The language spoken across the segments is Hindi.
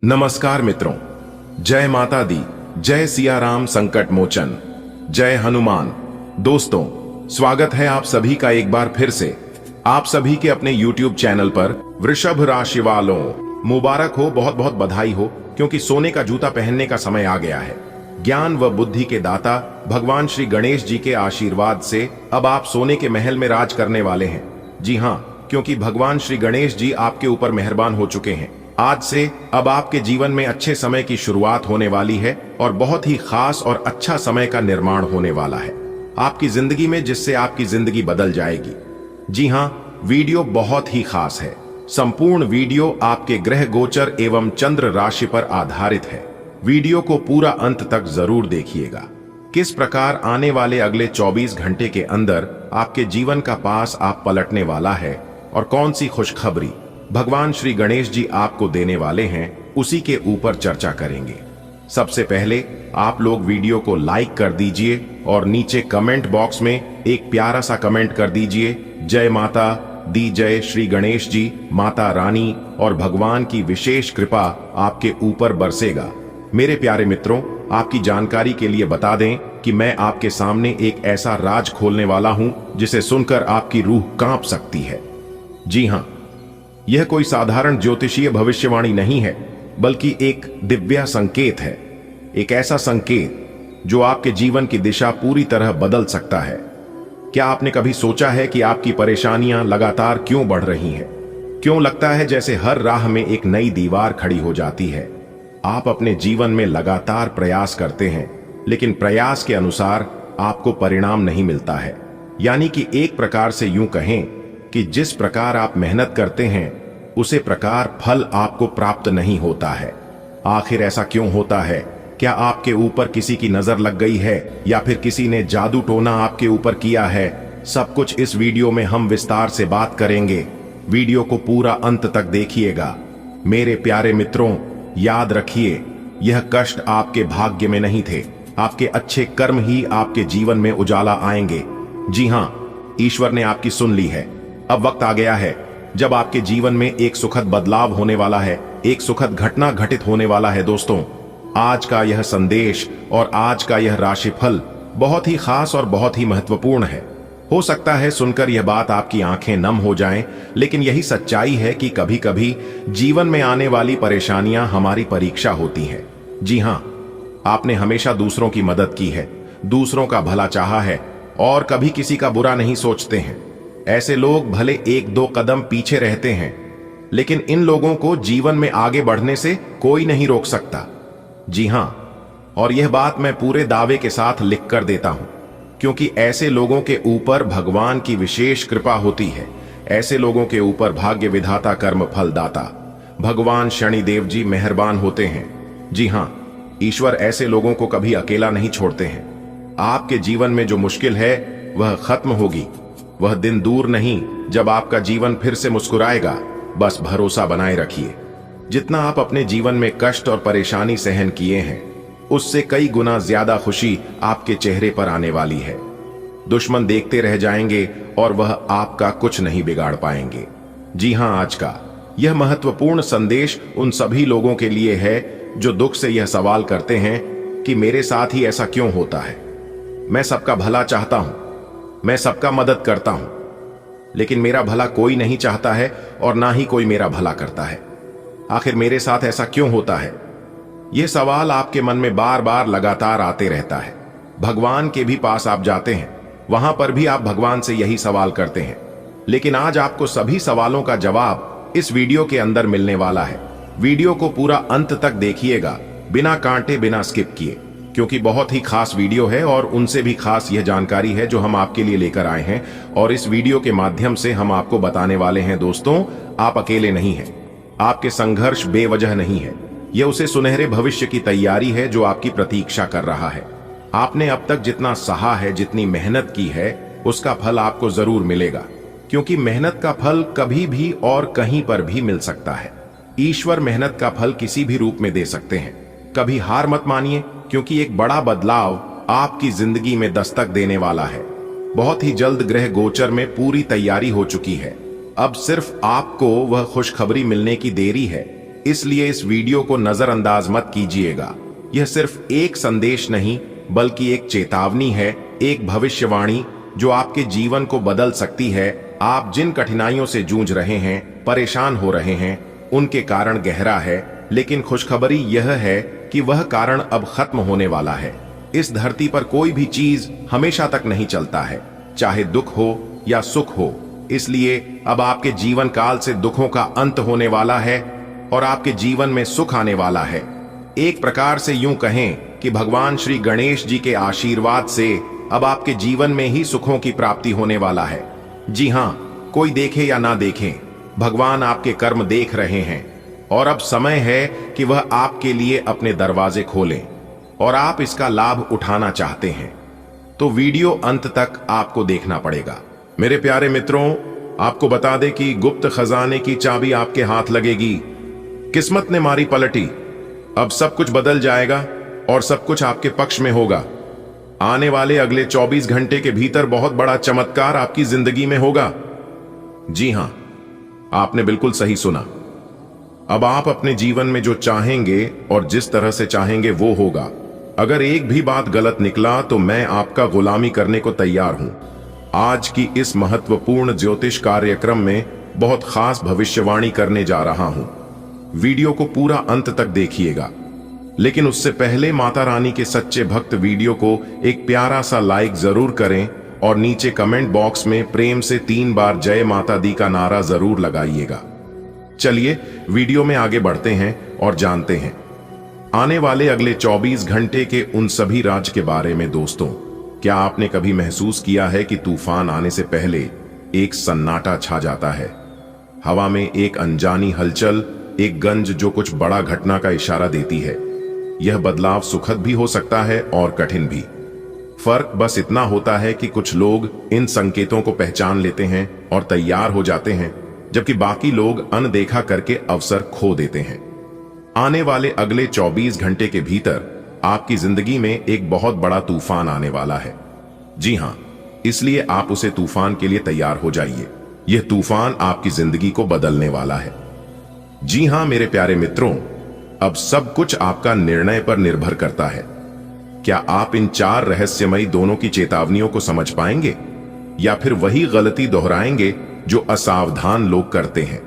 नमस्कार मित्रों, जय माता दी, जय सिया राम संकट मोचन, जय हनुमान। दोस्तों, स्वागत है आप सभी का एक बार फिर से आप सभी के अपने YouTube चैनल पर। वृषभ राशि वालों, मुबारक हो, बहुत बहुत बधाई हो, क्योंकि सोने का जूता पहनने का समय आ गया है। ज्ञान व बुद्धि के दाता भगवान श्री गणेश जी के आशीर्वाद से अब आप सोने के महल में राज करने वाले हैं। जी हाँ, क्योंकि भगवान श्री गणेश जी आपके ऊपर मेहरबान हो चुके हैं। आज से अब आपके जीवन में अच्छे समय की शुरुआत होने वाली है और बहुत ही खास और अच्छा समय का निर्माण होने वाला है आपकी जिंदगी में, जिससे आपकी जिंदगी बदल जाएगी। जी हाँ, वीडियो बहुत ही खास है। संपूर्ण वीडियो आपके ग्रह गोचर एवं चंद्र राशि पर आधारित है। वीडियो को पूरा अंत तक जरूर देखिएगा। किस प्रकार आने वाले अगले 24 घंटे के अंदर आपके जीवन का पास आप पलटने वाला है और कौन सी खुशखबरी भगवान श्री गणेश जी आपको देने वाले हैं, उसी के ऊपर चर्चा करेंगे। सबसे पहले आप लोग वीडियो को लाइक कर दीजिए और नीचे कमेंट बॉक्स में एक प्यारा सा कमेंट कर दीजिए, जय माता दी, जय श्री गणेश जी, माता रानी और भगवान की विशेष कृपा आपके ऊपर बरसेगा। मेरे प्यारे मित्रों, आपकी जानकारी के लिए बता दें कि मैं आपके सामने एक ऐसा राज खोलने वाला हूं जिसे सुनकर आपकी रूह कांप सकती है। जी हां, यह कोई साधारण ज्योतिषीय भविष्यवाणी नहीं है, बल्कि एक दिव्य संकेत है। एक ऐसा संकेत जो आपके जीवन की दिशा पूरी तरह बदल सकता है। क्या आपने कभी सोचा है कि आपकी परेशानियां लगातार क्यों बढ़ रही हैं? क्यों लगता है जैसे हर राह में एक नई दीवार खड़ी हो जाती है? आप अपने जीवन में लगातार प्रयास करते हैं, लेकिन प्रयास के अनुसार आपको परिणाम नहीं मिलता है। यानी कि एक प्रकार से यूं कहें कि जिस प्रकार आप मेहनत करते हैं, उसे प्रकार फल आपको प्राप्त नहीं होता है। आखिर ऐसा क्यों होता है? क्या आपके ऊपर किसी की नजर लग गई है या फिर किसी ने जादू टोना आपके ऊपर किया है? सब कुछ इस वीडियो में हम विस्तार से बात करेंगे। वीडियो को पूरा अंत तक देखिएगा। मेरे प्यारे मित्रों, याद रखिए, यह कष्ट आपके भाग्य में नहीं थे। आपके अच्छे कर्म ही आपके जीवन में उजाला आएंगे। जी हां, ईश्वर ने आपकी सुन ली है। अब वक्त आ गया है जब आपके जीवन में एक सुखद बदलाव होने वाला है, एक सुखद घटना घटित होने वाला है। दोस्तों, आज का यह संदेश और आज का यह राशिफल बहुत ही खास और बहुत ही महत्वपूर्ण है। हो सकता है सुनकर यह बात आपकी आंखें नम हो जाएं, लेकिन यही सच्चाई है कि कभी कभी जीवन में आने वाली परेशानियां हमारी परीक्षा होती हैं। जी हां, आपने हमेशा दूसरों की मदद की है, दूसरों का भला चाहा है और कभी किसी का बुरा नहीं सोचते हैं। ऐसे लोग भले एक दो कदम पीछे रहते हैं, लेकिन इन लोगों को जीवन में आगे बढ़ने से कोई नहीं रोक सकता। जी हां, और यह बात मैं पूरे दावे के साथ लिख कर देता हूं, क्योंकि ऐसे लोगों के ऊपर भगवान की विशेष कृपा होती है। ऐसे लोगों के ऊपर भाग्य विधाता, कर्म फलदाता भगवान शनिदेव जी मेहरबान होते हैं। जी हां, ईश्वर ऐसे लोगों को कभी अकेला नहीं छोड़ते हैं। आपके जीवन में जो मुश्किल है वह खत्म होगी। वह दिन दूर नहीं जब आपका जीवन फिर से मुस्कुराएगा। बस भरोसा बनाए रखिए। जितना आप अपने जीवन में कष्ट और परेशानी सहन किए हैं, उससे कई गुना ज्यादा खुशी आपके चेहरे पर आने वाली है। दुश्मन देखते रह जाएंगे और वह आपका कुछ नहीं बिगाड़ पाएंगे। जी हां, आज का यह महत्वपूर्ण संदेश उन सभी लोगों के लिए है जो दुख से यह सवाल करते हैं कि मेरे साथ ही ऐसा क्यों होता है। मैं सबका भला चाहता हूं, मैं सबका मदद करता हूं, लेकिन मेरा भला कोई नहीं चाहता है और ना ही कोई मेरा भला करता है। आखिर मेरे साथ ऐसा क्यों होता है? यह सवाल आपके मन में बार बार लगातार आते रहता है। भगवान के भी पास आप जाते हैं, वहां पर भी आप भगवान से यही सवाल करते हैं, लेकिन आज आपको सभी सवालों का जवाब इस वीडियो के अंदर मिलने वाला है। वीडियो को पूरा अंत तक देखिएगा, बिना कांटे, बिना स्किप किए, क्योंकि बहुत ही खास वीडियो है और उनसे भी खास यह जानकारी है जो हम आपके लिए लेकर आए हैं। और इस वीडियो के माध्यम से हम आपको बताने वाले हैं, दोस्तों, आप अकेले नहीं हैं। आपके संघर्ष बेवजह नहीं है। यह उसे सुनहरे भविष्य की तैयारी है जो आपकी प्रतीक्षा कर रहा है। आपने अब तक जितना सहा है, जितनी मेहनत की है, उसका फल आपको जरूर मिलेगा, क्योंकि मेहनत का फल कभी भी और कहीं पर भी मिल सकता है। ईश्वर मेहनत का फल किसी भी रूप में दे सकते हैं। कभी हार मत मानिए, क्योंकि एक बड़ा बदलाव आपकी जिंदगी में दस्तक देने वाला है। बहुत ही जल्द ग्रह गोचर में पूरी तैयारी हो चुकी है। अब सिर्फ आपको वह खुशखबरी मिलने की देरी है। इसलिए इस वीडियो को नजरअंदाज मत कीजिएगा। यह सिर्फ एक संदेश नहीं बल्कि एक चेतावनी है, एक भविष्यवाणी जो आपके जीवन को बदल सकती है। आप जिन कठिनाइयों से जूझ रहे हैं, परेशान हो रहे हैं, उनके कारण गहरा है, लेकिन खुशखबरी यह है कि वह कारण अब खत्म होने वाला है। इस धरती पर कोई भी चीज हमेशा तक नहीं चलता है, चाहे दुख हो या सुख हो। इसलिए अब आपके जीवन काल से दुखों का अंत होने वाला है और आपके जीवन में सुख आने वाला है। एक प्रकार से यूं कहें कि भगवान श्री गणेश जी के आशीर्वाद से अब आपके जीवन में ही सुखों की प्राप्ति होने वाला है। जी हां, कोई देखे या ना देखे, भगवान आपके कर्म देख रहे हैं और अब समय है कि वह आपके लिए अपने दरवाजे खोलें और आप इसका लाभ उठाना चाहते हैं तो वीडियो अंत तक आपको देखना पड़ेगा। मेरे प्यारे मित्रों, आपको बता दें कि गुप्त खजाने की चाबी आपके हाथ लगेगी। किस्मत ने मारी पलटी, अब सब कुछ बदल जाएगा और सब कुछ आपके पक्ष में होगा। आने वाले अगले 24 घंटे के भीतर बहुत बड़ा चमत्कार आपकी जिंदगी में होगा। जी हां, आपने बिल्कुल सही सुना। अब आप अपने जीवन में जो चाहेंगे और जिस तरह से चाहेंगे वो होगा। अगर एक भी बात गलत निकला तो मैं आपका गुलामी करने को तैयार हूं। आज की इस महत्वपूर्ण ज्योतिष कार्यक्रम में बहुत खास भविष्यवाणी करने जा रहा हूं। वीडियो को पूरा अंत तक देखिएगा, लेकिन उससे पहले माता रानी के सच्चे भक्त वीडियो को एक प्यारा सा लाइक जरूर करें और नीचे कमेंट बॉक्स में प्रेम से 3 बार जय माता दी का नारा जरूर लगाइएगा। चलिए वीडियो में आगे बढ़ते हैं और जानते हैं आने वाले अगले 24 घंटे के उन सभी राज के बारे में। दोस्तों, क्या आपने कभी महसूस किया है कि तूफान आने से पहले एक सन्नाटा छा जाता है? हवा में एक अनजानी हलचल, एक गंज जो कुछ बड़ा घटना का इशारा देती है। यह बदलाव सुखद भी हो सकता है और कठिन भी। फर्क बस इतना होता है कि कुछ लोग इन संकेतों को पहचान लेते हैं और तैयार हो जाते हैं, जबकि बाकी लोग अनदेखा करके अवसर खो देते हैं। आने वाले अगले 24 घंटे के भीतर आपकी जिंदगी में एक बहुत बड़ा तूफान आने वाला है। जी हां, इसलिए आप उसे तूफान के लिए तैयार हो जाइए। यह तूफान आपकी जिंदगी को बदलने वाला है। जी हां मेरे प्यारे मित्रों, अब सब कुछ आपका निर्णय पर निर्भर करता है। क्या आप इन 4 रहस्यमयी दोनों की चेतावनियों को समझ पाएंगे या फिर वही गलती दोहराएंगे जो असावधान लोग करते हैं?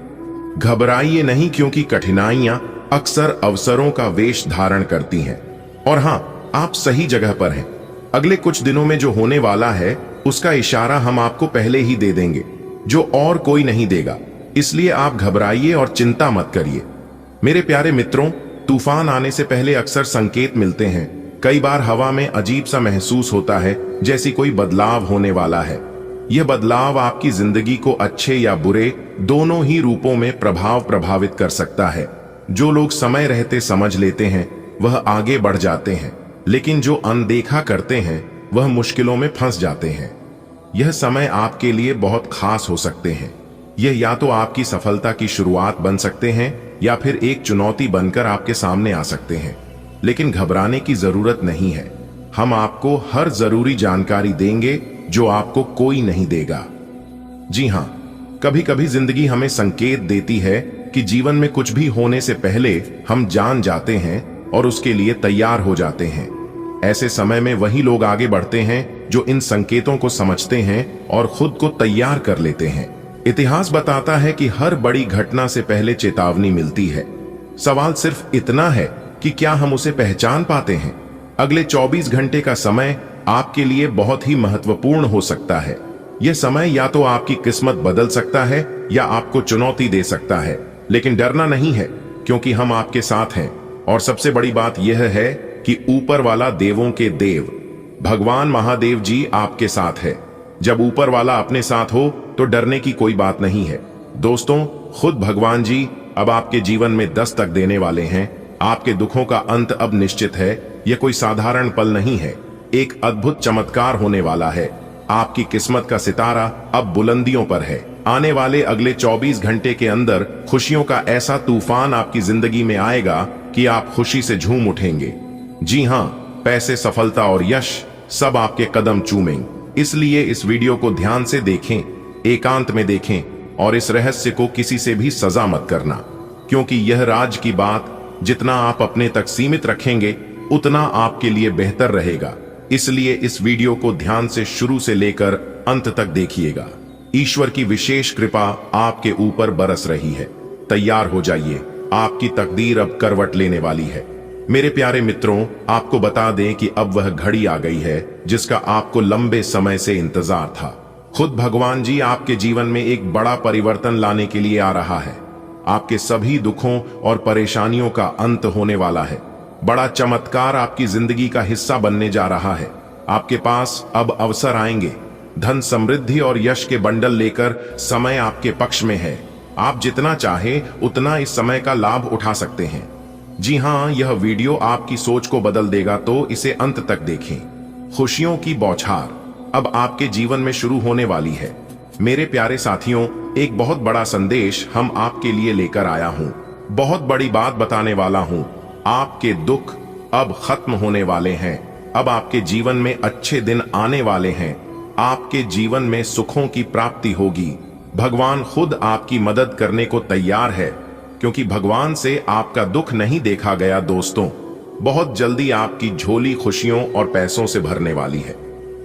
घबराइए नहीं, क्योंकि कठिनाइयां अक्सर अवसरों का वेश धारण करती हैं। और हां, आप सही जगह पर हैं। अगले कुछ दिनों में जो होने वाला है उसका इशारा हम आपको पहले ही दे देंगे, जो और कोई नहीं देगा। इसलिए आप घबराइए और चिंता मत करिए। मेरे प्यारे मित्रों, तूफान आने से पहले अक्सर संकेत मिलते हैं। कई बार हवा में अजीब सा महसूस होता है, जैसी कोई बदलाव होने वाला है। यह बदलाव आपकी जिंदगी को अच्छे या बुरे दोनों ही रूपों में प्रभावित कर सकता है। जो लोग समय रहते समझ लेते हैं वह आगे बढ़ जाते हैं, लेकिन जो अनदेखा करते हैं वह मुश्किलों में फंस जाते हैं। यह समय आपके लिए बहुत खास हो सकते हैं। यह या तो आपकी सफलता की शुरुआत बन सकते हैं या फिर एक चुनौती बनकर आपके सामने आ सकते हैं। लेकिन घबराने की जरूरत नहीं है। हम आपको हर जरूरी जानकारी देंगे जो आपको कोई नहीं देगा। जी हां, कभी कभी जिंदगी हमें संकेत देती है कि जीवन में कुछ भी होने से पहले हम जान जाते हैं और उसके लिए तैयार हो जाते हैं। ऐसे समय में वही लोग आगे बढ़ते हैं जो इन संकेतों को समझते हैं और खुद को तैयार कर लेते हैं। इतिहास बताता है कि हर बड़ी घटना से पहले चेतावनी मिलती है। सवाल सिर्फ इतना है कि क्या हम उसे पहचान पाते हैं। अगले 24 घंटे का समय आपके लिए बहुत ही महत्वपूर्ण हो सकता है। यह समय या तो आपकी किस्मत बदल सकता है या आपको चुनौती दे सकता है। लेकिन डरना नहीं है, क्योंकि हम आपके साथ हैं। और सबसे बड़ी बात यह है कि ऊपर वाला देवों के देव भगवान महादेव जी आपके साथ है। जब ऊपर वाला अपने साथ हो तो डरने की कोई बात नहीं है। दोस्तों, खुद भगवान जी अब आपके जीवन में दस्तक देने वाले हैं। आपके दुखों का अंत अब निश्चित है। यह कोई साधारण पल नहीं है, एक अद्भुत चमत्कार होने वाला है। आपकी किस्मत का सितारा अब बुलंदियों पर है। आने वाले अगले 24 घंटे के अंदर खुशियों का ऐसा तूफान आपकी जिंदगी में आएगा कि आप खुशी से झूम उठेंगे। जी हां, पैसे, सफलता और यश सब आपके कदम चूमेंगे। इसलिए इस वीडियो को ध्यान से देखें, एकांत में देखें और इस रहस्य को किसी से भी सजा मत करना। क्योंकि यह राज की बात जितना आप अपने तक सीमित रखेंगे उतना आपके लिए बेहतर रहेगा। इसलिए इस वीडियो को ध्यान से शुरू से लेकर अंत तक देखिएगा। ईश्वर की विशेष कृपा आपके ऊपर बरस रही है। तैयार हो जाइए, आपकी तकदीर अब करवट लेने वाली है। मेरे प्यारे मित्रों, आपको बता दें कि अब वह घड़ी आ गई है जिसका आपको लंबे समय से इंतजार था। खुद भगवान जी आपके जीवन में एक बड़ा परिवर्तन लाने के लिए आ रहा है। आपके सभी दुखों और परेशानियों का अंत होने वाला है। बड़ा चमत्कार आपकी जिंदगी का हिस्सा बनने जा रहा है। आपके पास अब अवसर आएंगे। धन, समृद्धि और यश के बंडल लेकर समय आपके पक्ष में है। आप जितना चाहे उतना इस समय का लाभ उठा सकते हैं। जी हां, यह वीडियो आपकी सोच को बदल देगा, तो इसे अंत तक देखें। खुशियों की बौछार अब आपके जीवन में शुरू होने वाली है। मेरे प्यारे साथियों, एक बहुत बड़ा संदेश हम आपके लिए लेकर आया हूं। बहुत बड़ी बात बताने वाला हूं। आपके दुख अब खत्म होने वाले हैं। अब आपके जीवन में अच्छे दिन आने वाले हैं। आपके जीवन में सुखों की प्राप्ति होगी। भगवान खुद आपकी मदद करने को तैयार है, क्योंकि भगवान से आपका दुख नहीं देखा गया। दोस्तों, बहुत जल्दी आपकी झोली खुशियों और पैसों से भरने वाली है।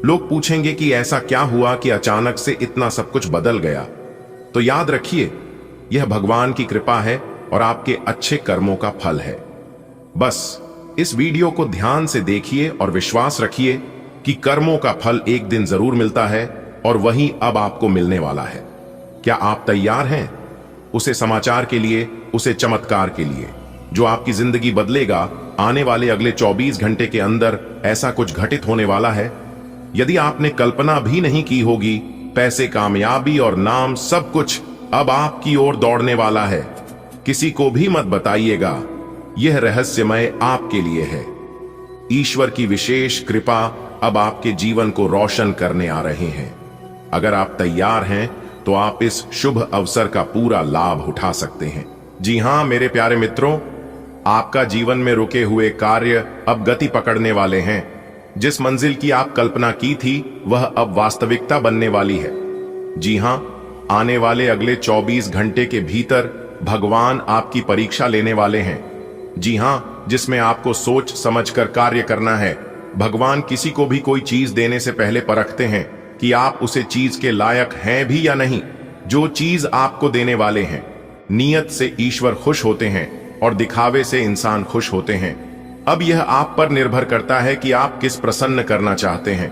लोग पूछेंगे कि ऐसा क्या हुआ कि अचानक से इतना सब कुछ बदल गया। तो याद रखिए, यह भगवान की कृपा है और आपके अच्छे कर्मों का फल है। बस इस वीडियो को ध्यान से देखिए और विश्वास रखिए कि कर्मों का फल एक दिन जरूर मिलता है, और वही अब आपको मिलने वाला है। क्या आप तैयार हैं उसे समाचार के लिए, उसे चमत्कार के लिए जो आपकी जिंदगी बदलेगा? आने वाले अगले 24 घंटे के अंदर ऐसा कुछ घटित होने वाला है यदि आपने कल्पना भी नहीं की होगी। पैसे, कामयाबी और नाम, सब कुछ अब आपकी ओर दौड़ने वाला है। किसी को भी मत बताइएगा, यह रहस्यमय आपके लिए है। ईश्वर की विशेष कृपा अब आपके जीवन को रोशन करने आ रहे हैं। अगर आप तैयार हैं तो आप इस शुभ अवसर का पूरा लाभ उठा सकते हैं। जी हां मेरे प्यारे मित्रों, आपका जीवन में रुके हुए कार्य अब गति पकड़ने वाले हैं। जिस मंजिल की आप कल्पना की थी वह अब वास्तविकता बनने वाली है। जी हां, आने वाले अगले 24 घंटे के भीतर भगवान आपकी परीक्षा लेने वाले हैं। जी हां, जिसमें आपको सोच समझकर कार्य करना है। भगवान किसी को भी कोई चीज देने से पहले परखते हैं कि आप उसे चीज के लायक हैं भी या नहीं। जो चीज आपको देने वाले हैं, नियत से ईश्वर खुश होते हैं और दिखावे से इंसान खुश होते हैं। अब यह आप पर निर्भर करता है कि आप किस प्रसन्न करना चाहते हैं।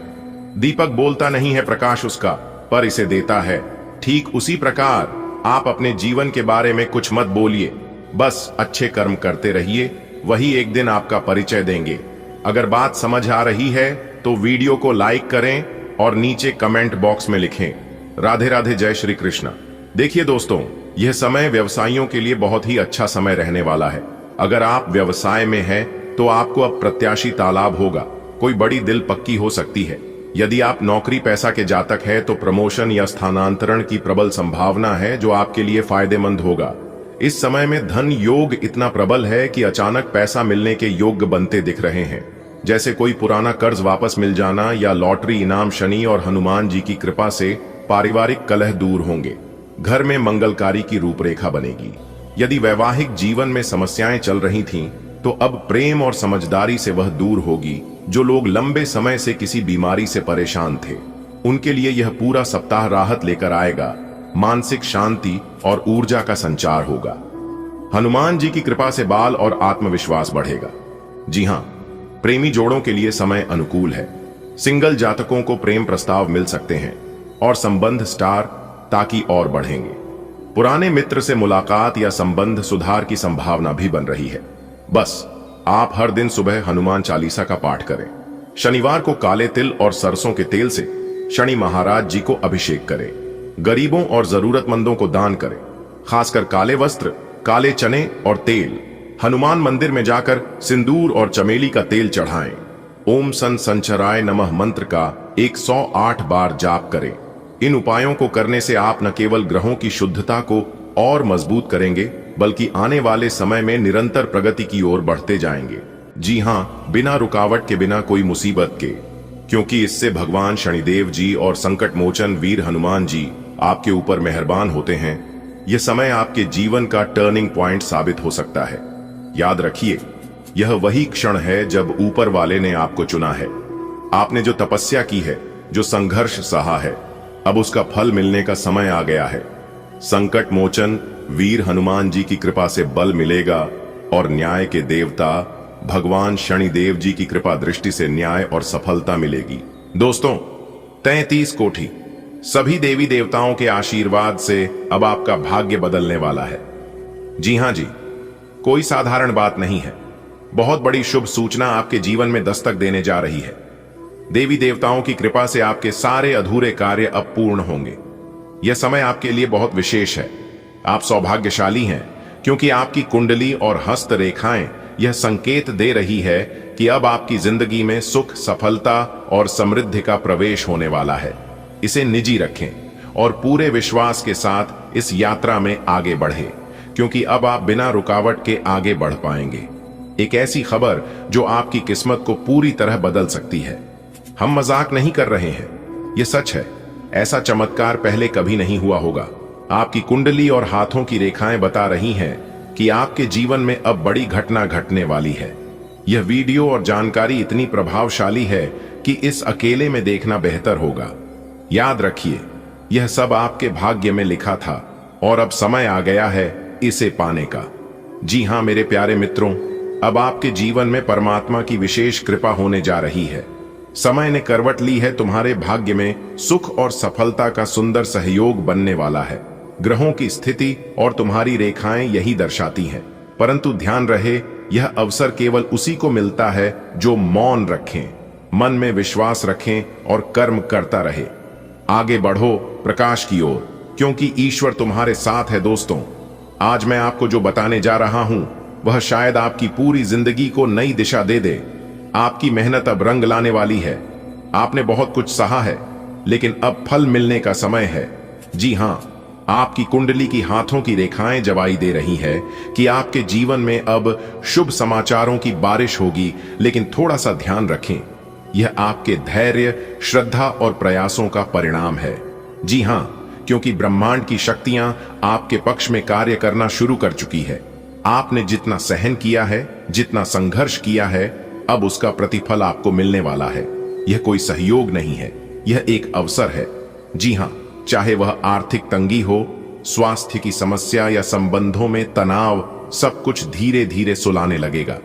दीपक बोलता नहीं है प्रकाश उसका, पर इसे देता है। ठीक उसी प्रकार आप अपने जीवन के बारे में कुछ मत बोलिए, बस अच्छे कर्म करते रहिए, वही एक दिन आपका परिचय देंगे। अगर बात समझ आ रही है तो वीडियो को लाइक करें और नीचे कमेंट बॉक्स में लिखें राधे राधे, जय श्री कृष्ण। देखिए दोस्तों, यह समय व्यवसायियों के लिए बहुत ही अच्छा समय रहने वाला है। अगर आप व्यवसाय में हैं तो आपको अब प्रत्याशी तालाब होगा। कोई बड़ी दिल पक्की हो सकती है। यदि आप नौकरी पैसा के जातक है तो प्रमोशन या स्थानांतरण की प्रबल संभावना है, जो आपके लिए फायदेमंद होगा। इस समय में धन योग इतना प्रबल है कि अचानक पैसा मिलने के योग्य बनते दिख रहे हैं, जैसे कोई पुराना कर्ज वापस मिल जाना या लॉटरी इनाम। शनि और हनुमान जी की कृपा से पारिवारिक कलह दूर होंगे। घर में मंगलकारी की रूपरेखा बनेगी। यदि वैवाहिक जीवन में समस्याएं चल रही थीं, तो अब प्रेम और समझदारी से वह दूर होगी। जो लोग लंबे समय से किसी बीमारी से परेशान थे, उनके लिए यह पूरा सप्ताह राहत लेकर आएगा। मानसिक शांति और ऊर्जा का संचार होगा। हनुमान जी की कृपा से बाल और आत्मविश्वास बढ़ेगा। जी हां, प्रेमी जोड़ों के लिए समय अनुकूल है। सिंगल जातकों को प्रेम प्रस्ताव मिल सकते हैं और संबंध स्टार ताकि और बढ़ेंगे। पुराने मित्र से मुलाकात या संबंध सुधार की संभावना भी बन रही है। बस आप हर दिन सुबह हनुमान चालीसा का पाठ करें। शनिवार को काले तिल और सरसों के तेल से शनि महाराज जी को अभिषेक करें। गरीबों और जरूरतमंदों को दान करें। खासकर काले वस्त्र, काले चने और तेल। हनुमान मंदिर में जाकर सिंदूर और चमेली का तेल चढ़ाएं। ओम सन संचराय नमः मंत्र का 108 बार जाप करें। इन उपायों को करने से आप न केवल ग्रहों की शुद्धता को और मजबूत करेंगे, बल्कि आने वाले समय में निरंतर प्रगति की ओर बढ़ते जाएंगे। जी हां, बिना रुकावट के, बिना कोई मुसीबत के, क्योंकि इससे भगवान शनिदेव जी और संकट मोचन वीर हनुमान जी आपके ऊपर मेहरबान होते हैं। यह समय आपके जीवन का टर्निंग पॉइंट साबित हो सकता है। याद रखिए, यह वही क्षण है जब ऊपर वाले ने आपको चुना है। आपने जो तपस्या की है, जो संघर्ष सहा है, अब उसका फल मिलने का समय आ गया है। संकट मोचन वीर हनुमान जी की कृपा से बल मिलेगा और न्याय के देवता भगवान शनिदेव जी की कृपा दृष्टि से न्याय और सफलता मिलेगी। दोस्तों, 33 कोटि सभी देवी देवताओं के आशीर्वाद से अब आपका भाग्य बदलने वाला है। जी हां जी, कोई साधारण बात नहीं है। बहुत बड़ी शुभ सूचना आपके जीवन में दस्तक देने जा रही है। देवी देवताओं की कृपा से आपके सारे अधूरे कार्य अब पूर्ण होंगे। यह समय आपके लिए बहुत विशेष है। आप सौभाग्यशाली हैं क्योंकि आपकी कुंडली और हस्त रेखाएं यह संकेत दे रही है कि अब आपकी जिंदगी में सुख, सफलता और समृद्धि का प्रवेश होने वाला है। इसे निजी रखें और पूरे विश्वास के साथ इस यात्रा में आगे बढ़ें, क्योंकि अब आप बिना रुकावट के आगे बढ़ पाएंगे। एक ऐसी खबर जो आपकी किस्मत को पूरी तरह बदल सकती है। हम मजाक नहीं कर रहे हैं, यह सच है। ऐसा चमत्कार पहले कभी नहीं हुआ होगा। आपकी कुंडली और हाथों की रेखाएं बता रही हैं कि आपके जीवन में अब बड़ी घटना घटने वाली है। यह वीडियो और जानकारी इतनी प्रभावशाली है कि इस अकेले में देखना बेहतर होगा। याद रखिए, यह सब आपके भाग्य में लिखा था और अब समय आ गया है इसे पाने का। जी हां मेरे प्यारे मित्रों, अब आपके जीवन में परमात्मा की विशेष कृपा होने जा रही है। समय ने करवट ली है। तुम्हारे भाग्य में सुख और सफलता का सुंदर सहयोग बनने वाला है। ग्रहों की स्थिति और तुम्हारी रेखाएं यही दर्शाती हैं। परंतु ध्यान रहे, यह अवसर केवल उसी को मिलता है जो मौन रखें, मन में विश्वास रखें और कर्म करता रहे। आगे बढ़ो प्रकाश की ओर, क्योंकि ईश्वर तुम्हारे साथ है। दोस्तों, आज मैं आपको जो बताने जा रहा हूं वह शायद आपकी पूरी जिंदगी को नई दिशा दे दे। आपकी मेहनत अब रंग लाने वाली है। आपने बहुत कुछ सहा है, लेकिन अब फल मिलने का समय है। जी हां, आपकी कुंडली की हाथों की रेखाएं गवाही दे रही है कि आपके जीवन में अब शुभ समाचारों की बारिश होगी। लेकिन थोड़ा सा ध्यान रखें, यह आपके धैर्य, श्रद्धा और प्रयासों का परिणाम है। जी हां, क्योंकि ब्रह्मांड की शक्तियां आपके पक्ष में कार्य करना शुरू कर चुकी है। आपने जितना सहन किया है, जितना संघर्ष किया है, अब उसका प्रतिफल आपको मिलने वाला है। यह कोई सहयोग नहीं है, यह एक अवसर है। जी हां, चाहे वह आर्थिक तंगी हो, स्वास्थ्य की समस्या या संबंधों में तनाव, सब कुछ धीरे धीरे सुलाने लगेगा।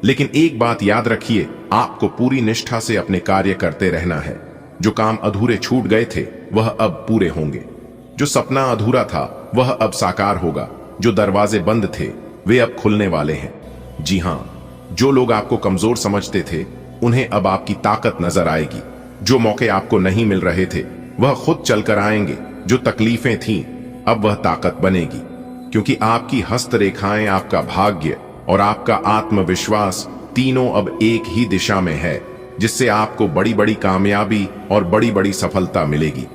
लेकिन एक बात याद रखिए, आपको पूरी निष्ठा से अपने कार्य करते रहना है। जो काम अधूरे छूट गए थे वह अब पूरे होंगे। जो सपना अधूरा था वह अब साकार होगा। जो दरवाजे बंद थे वे अब खुलने वाले हैं। जी हां, जो लोग आपको कमजोर समझते थे उन्हें अब आपकी ताकत नजर आएगी। जो मौके आपको नहीं मिल रहे थे वह खुद चलकर आएंगे। जो तकलीफें थीं अब वह ताकत बनेगी, क्योंकि आपकी हस्तरेखाएं, आपका भाग्य और आपका आत्मविश्वास तीनों अब एक ही दिशा में है, जिससे आपको बड़ी बड़ी कामयाबी और बड़ी बड़ी सफलता मिलेगी।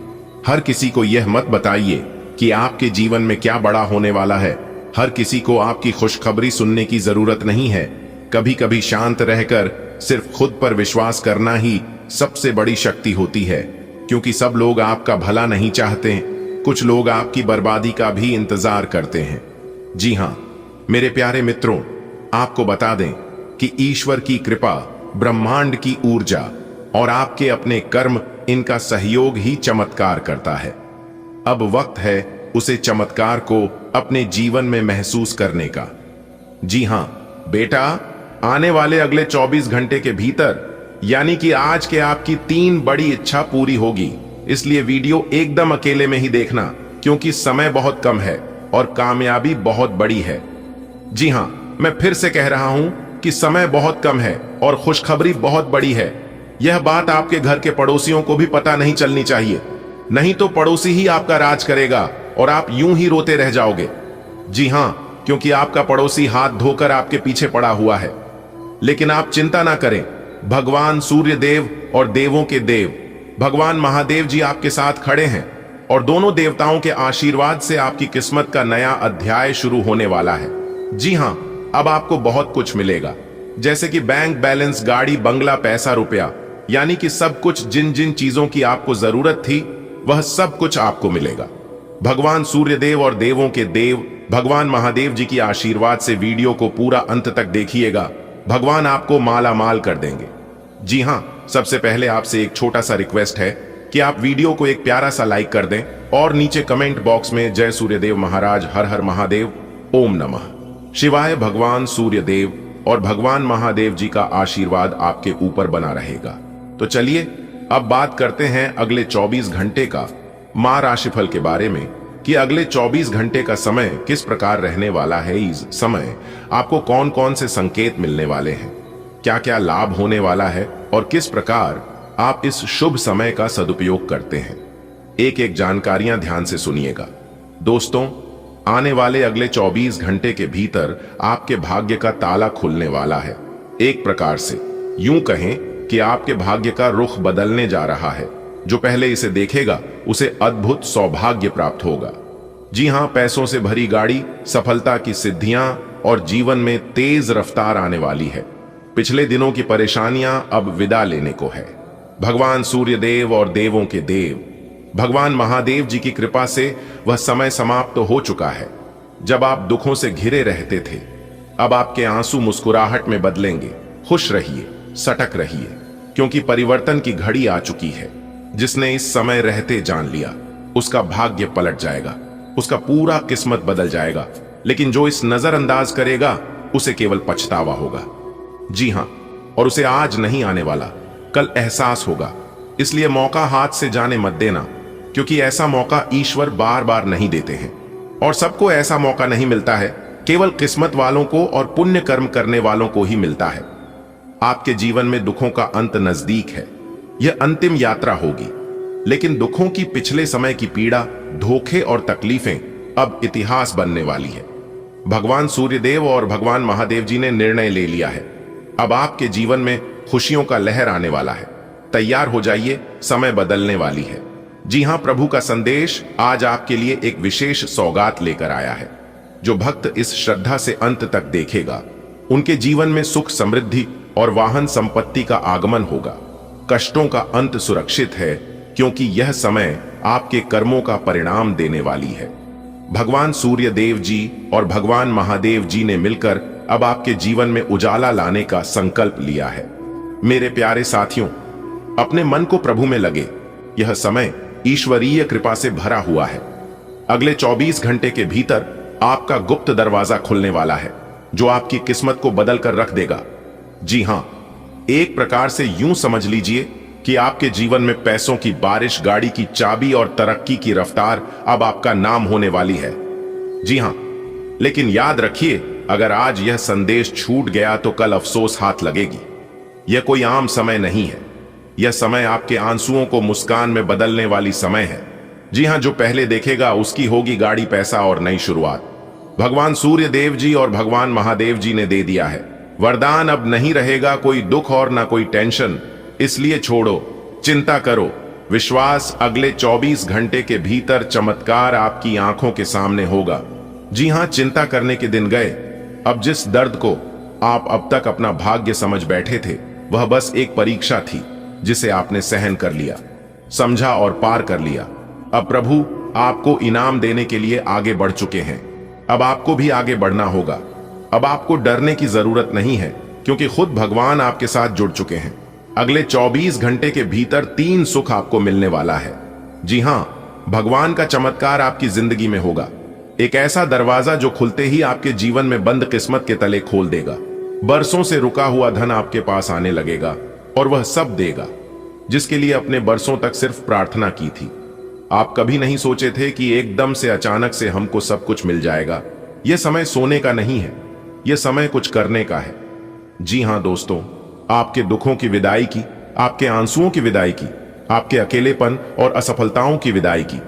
हर किसी को यह मत बताइए कि आपके जीवन में क्या बड़ा होने वाला है। हर किसी को आपकी खुशखबरी सुनने की जरूरत नहीं है। कभी कभी शांत रहकर सिर्फ खुद पर विश्वास करना ही सबसे बड़ी शक्ति होती है, क्योंकि सब लोग आपका भला नहीं चाहते। कुछ लोग आपकी बर्बादी का भी इंतजार करते हैं। जी हां मेरे प्यारे मित्रों, आपको बता दें कि ईश्वर की कृपा, ब्रह्मांड की ऊर्जा और आपके अपने कर्म, इनका सहयोग ही चमत्कार करता है। अब वक्त है उसे चमत्कार को अपने जीवन में महसूस करने का। जी हां बेटा, आने वाले अगले 24 घंटे के भीतर, यानी कि आज के आपकी 3 बड़ी इच्छा पूरी होगी। इसलिए वीडियो एकदम अकेले में ही देखना, क्योंकि समय बहुत कम है और कामयाबी बहुत बड़ी है। जी हां, मैं फिर से कह रहा हूं कि समय बहुत कम है और खुशखबरी बहुत बड़ी है। यह बात आपके घर के पड़ोसियों को भी पता नहीं चलनी चाहिए, नहीं तो पड़ोसी ही आपका राज करेगा और आप यूं ही रोते रह जाओगे। जी हां, क्योंकि आपका पड़ोसी हाथ धोकर आपके पीछे पड़ा हुआ है। लेकिन आप चिंता ना करें, भगवान सूर्य देव और देवों के देव भगवान महादेव जी आपके साथ खड़े हैं और दोनों देवताओं के आशीर्वाद से आपकी किस्मत का नया अध्याय शुरू होने वाला है। जी हां, अब आपको बहुत कुछ मिलेगा, जैसे कि बैंक बैलेंस, गाड़ी, बंगला, पैसा, रुपया, यानी कि सब कुछ। जिन जिन चीजों की आपको जरूरत थी वह सब कुछ आपको मिलेगा। भगवान सूर्यदेव और देवों के देव भगवान महादेव जी की आशीर्वाद से वीडियो को पूरा अंत तक देखिएगा। भगवान आपको माला माल कर देंगे। जी हां, सबसे पहले आपसे एक छोटा सा रिक्वेस्ट है कि आप वीडियो को एक प्यारा सा लाइक कर दें और नीचे कमेंट बॉक्स में जय सूर्यदेव महाराज, हर हर महादेव, ओम नमः शिवाय, भगवान सूर्यदेव और भगवान महादेव जी का आशीर्वाद आपके ऊपर बना रहेगा। तो चलिए अब बात करते हैं अगले 24 घंटे का मां राशिफल के बारे में कि अगले 24 घंटे का समय किस प्रकार रहने वाला है। इस समय आपको कौन कौन से संकेत मिलने वाले हैं, क्या क्या लाभ होने वाला है और किस प्रकार आप इस शुभ समय का सदुपयोग करते हैं। एक एक जानकारियां ध्यान से सुनिएगा। दोस्तों, आने वाले अगले 24 घंटे के भीतर आपके भाग्य का ताला खुलने वाला है। एक प्रकार से यूं कहें कि आपके भाग्य का रुख बदलने जा रहा है। जो पहले इसे देखेगा उसे अद्भुत सौभाग्य प्राप्त होगा। जी हां, पैसों से भरी गाड़ी, सफलता की सिद्धियां और जीवन में तेज रफ्तार आने वाली है। पिछले दिनों की परेशानियां अब विदा लेने को है। भगवान सूर्यदेव और देवों के देव भगवान महादेव जी की कृपा से वह समय समाप्त तो हो चुका है जब आप दुखों से घिरे रहते थे। अब आपके आंसू मुस्कुराहट में बदलेंगे। खुश रहिए, सटक रहिए, क्योंकि परिवर्तन की घड़ी आ चुकी है। जिसने इस समय रहते जान लिया उसका भाग्य पलट जाएगा, उसका पूरा किस्मत बदल जाएगा। लेकिन जो इस नजरअंदाज करेगा उसे केवल पछतावा होगा। जी हां, और उसे आज नहीं आने वाला, कल एहसास होगा। इसलिए मौका हाथ से जाने मत देना, क्योंकि ऐसा मौका ईश्वर बार बार नहीं देते हैं और सबको ऐसा मौका नहीं मिलता है। केवल किस्मत वालों को और पुण्य कर्म करने वालों को ही मिलता है। आपके जीवन में दुखों का अंत नजदीक है। यह अंतिम यात्रा होगी, लेकिन दुखों की पिछले समय की पीड़ा, धोखे और तकलीफें अब इतिहास बनने वाली है। भगवान सूर्यदेव और भगवान महादेव जी ने निर्णय ले लिया है। अब आपके जीवन में खुशियों का लहर आने वाला है। तैयार हो जाइए, समय बदलने वाली है। जी हां, प्रभु का संदेश आज आपके लिए एक विशेष सौगात लेकर आया है। जो भक्त इस श्रद्धा से अंत तक देखेगा उनके जीवन में सुख, समृद्धि और वाहन संपत्ति का आगमन होगा। कष्टों का अंत सुरक्षित है, क्योंकि यह समय आपके कर्मों का परिणाम देने वाली है। भगवान सूर्य देव जी और भगवान महादेव जी ने मिलकर अब आपके जीवन में उजाला लाने का संकल्प लिया है। मेरे प्यारे साथियों, अपने मन को प्रभु में लगे। यह समय ईश्वरीय कृपा से भरा हुआ है। अगले 24 घंटे के भीतर आपका गुप्त दरवाजा खुलने वाला है, जो आपकी किस्मत को बदल कर रख देगा। जी हां, एक प्रकार से यूं समझ लीजिए कि आपके जीवन में पैसों की बारिश, गाड़ी की चाबी और तरक्की की रफ्तार अब आपका नाम होने वाली है। जी हां, लेकिन याद रखिए, अगर आज यह संदेश छूट गया तो कल अफसोस हाथ लगेगी। यह कोई आम समय नहीं है। यह समय आपके आंसुओं को मुस्कान में बदलने वाली समय है। जी हां, जो पहले देखेगा उसकी होगी गाड़ी, पैसा और नई शुरुआत। भगवान सूर्य देव जी और भगवान महादेव जी ने दे दिया है वरदान। अब नहीं रहेगा कोई दुख और ना कोई टेंशन। इसलिए छोड़ो चिंता, करो विश्वास। अगले 24 घंटे के भीतर चमत्कार आपकी आंखों के सामने होगा। जी हां, चिंता करने के दिन गए। अब जिस दर्द को आप अब तक अपना भाग्य समझ बैठे थे, वह बस एक परीक्षा थी जिसे आपने सहन कर लिया, समझा और पार कर लिया। अब प्रभु आपको इनाम देने के लिए आगे बढ़ चुके हैं। अब आपको भी आगे बढ़ना होगा। अब आपको डरने की जरूरत नहीं है, क्योंकि खुद भगवान आपके साथ जुड़ चुके हैं। अगले 24 घंटे के भीतर 3 सुख आपको मिलने वाला है। जी हां, भगवान का चमत्कार आपकी जिंदगी में होगा। एक ऐसा दरवाजा जो खुलते ही आपके जीवन में बंद किस्मत के तले खोल देगा। बरसों से रुका हुआ धन आपके पास आने लगेगा और वह सब देगा जिसके लिए अपने बरसों तक सिर्फ प्रार्थना की थी। आप कभी नहीं सोचे थे कि एकदम से अचानक से हमको सब कुछ मिल जाएगा। यह समय सोने का नहीं है, यह समय कुछ करने का है। जी हां दोस्तों, आपके दुखों की विदाई की, आपके आंसुओं की विदाई की, आपके अकेलेपन और असफलताओं की विदाई की।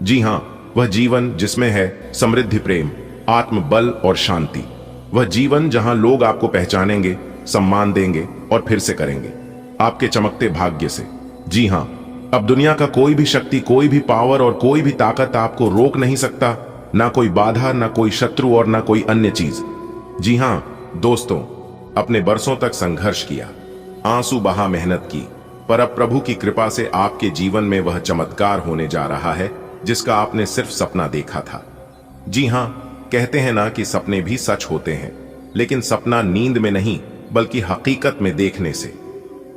जी हां, वह जीवन जिसमें है समृद्धि, प्रेम, आत्मबल और शांति। वह जीवन जहां लोग आपको पहचानेंगे, सम्मान देंगे और फिर से करेंगे आपके चमकते भाग्य से। जी हां, अब दुनिया का कोई भी शक्ति, कोई भी पावर और कोई भी ताकत आपको रोक नहीं सकता। ना कोई बाधा, ना कोई शत्रु और ना कोई अन्य चीज। जी हां दोस्तों, अपने बरसों तक संघर्ष किया, आंसू बहा, मेहनत की, पर अब प्रभु की कृपा से आपके जीवन में वह चमत्कार होने जा रहा है जिसका आपने सिर्फ सपना देखा था। जी हां, कहते हैं ना कि सपने भी सच होते हैं, लेकिन सपना नींद में नहीं बल्कि हकीकत में देखने से।